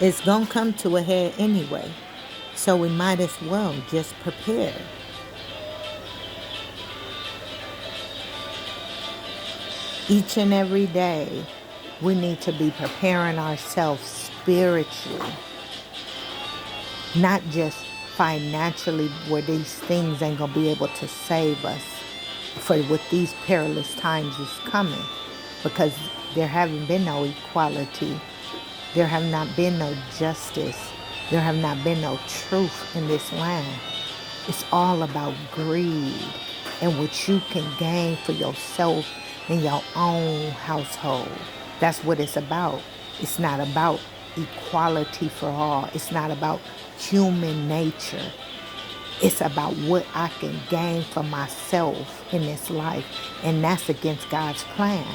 It's going to come to a head anyway. So we might as well just prepare. Each and every day, we need to be preparing ourselves spiritually, not just financially, where these things ain't going to be able to save us for what these perilous times is coming, because there haven't been no equality, there have not been no justice, there have not been no truth in this land. It's all about greed and what you can gain for yourself in your own household. That's what it's about. It's not about equality for all. It's not about human nature. It's about what I can gain for myself in this life. And that's against God's plan.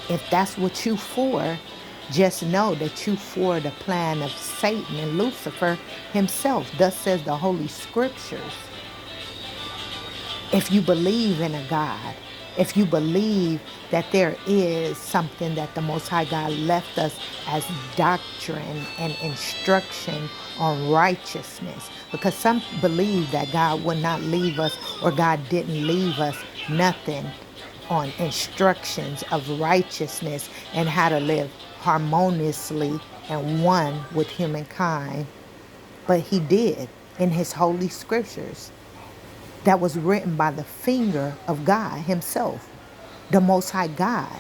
If that's what you for, just know that you for the plan of Satan and Lucifer himself. Thus says the Holy Scriptures. If you believe in a God, if you believe that there is something that the Most High God left us as doctrine and instruction on righteousness, because some believe that God would not leave us, or God didn't leave us nothing on instructions of righteousness and how to live harmoniously and one with humankind. But he did in his holy scriptures that was written by the finger of God himself, the Most High God.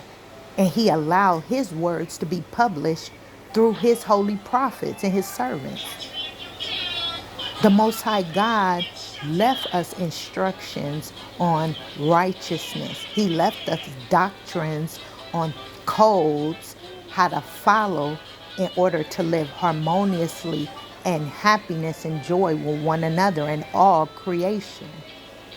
And he allowed his words to be published through his holy prophets and his servants. The Most High God left us instructions on righteousness. He left us doctrines on codes, how to follow in order to live harmoniously and happiness and joy with one another and all creation.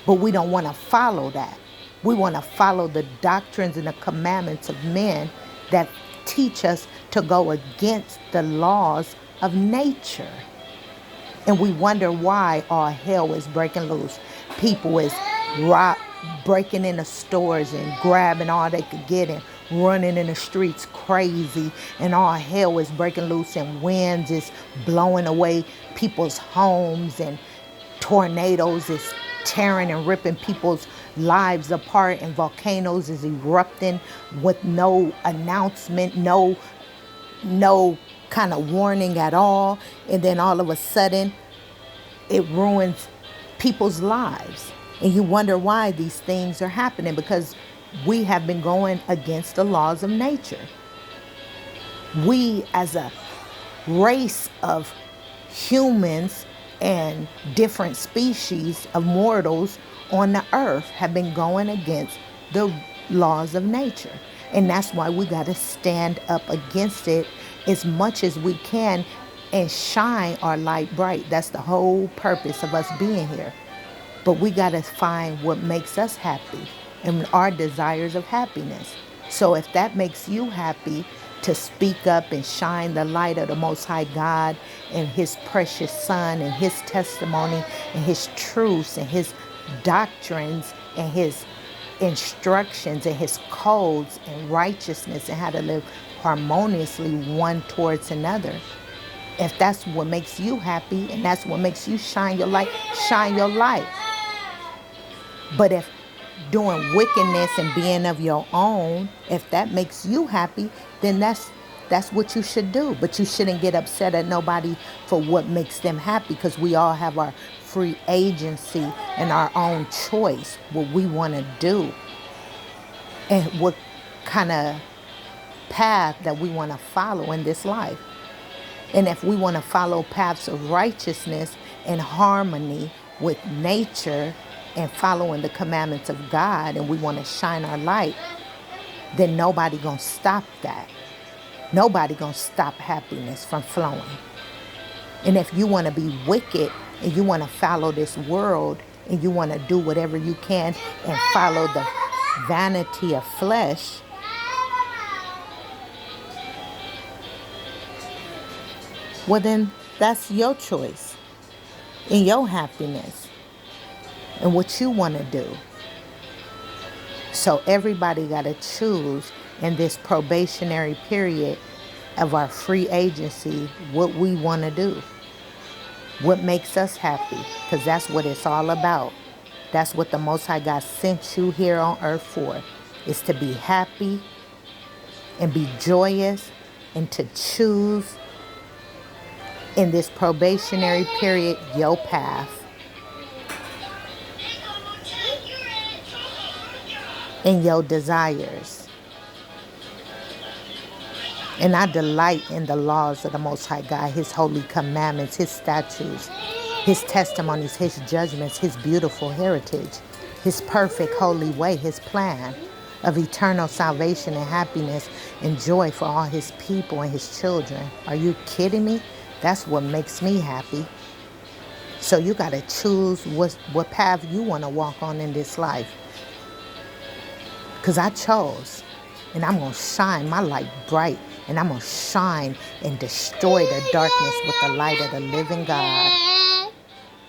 But we don't want to follow that. We want to follow the doctrines and the commandments of men that teach us to go against the laws of nature. And we wonder why all hell is breaking loose. People is breaking into stores and grabbing all they could get and running in the streets crazy. And all hell is breaking loose, and winds is blowing away people's homes, and tornadoes is tearing and ripping people's lives apart, and volcanoes is erupting with no announcement, no kind of warning at all. And then all of a sudden it ruins people's lives. And you wonder why these things are happening, because we have been going against the laws of nature. We as a race of humans and different species of mortals on the earth have been going against the laws of nature. And that's why we got to stand up against it as much as we can and shine our light bright. That's the whole purpose of us being here. But we got to find what makes us happy and our desires of happiness. So if that makes you happy to speak up and shine the light of the Most High God and his precious Son and his testimony and his truths and his doctrines and his instructions and his codes and righteousness and how to live harmoniously one towards another. If that's what makes you happy and that's what makes you shine your light, shine your light. But if doing wickedness and being of your own, if that makes you happy, then that's what you should do. But you shouldn't get upset at nobody for what makes them happy, because we all have our free agency and our own choice, what we want to do and what kind of path that we want to follow in this life. And if we want to follow paths of righteousness and harmony with nature and following the commandments of God, and we want to shine our light, then nobody gonna stop that. Nobody gonna stop happiness from flowing. And if you want to be wicked and you want to follow this world and you want to do whatever you can and follow the vanity of flesh, well then that's your choice and your happiness and what you want to do. So everybody got to choose in this probationary period of our free agency what we want to do, what makes us happy, because that's what it's all about. That's what the Most High God sent you here on earth for, is to be happy and be joyous and to choose in this probationary period your path and your desires. And I delight in the laws of the Most High God, His holy commandments, His statutes, His testimonies, His judgments, His beautiful heritage, His perfect holy way, His plan of eternal salvation and happiness and joy for all His people and His children. Are you kidding me? That's what makes me happy. So you got to choose what path you want to walk on in this life. Because I chose. And I'm going to shine my light bright. And I'm going to shine and destroy the darkness with the light of the living God.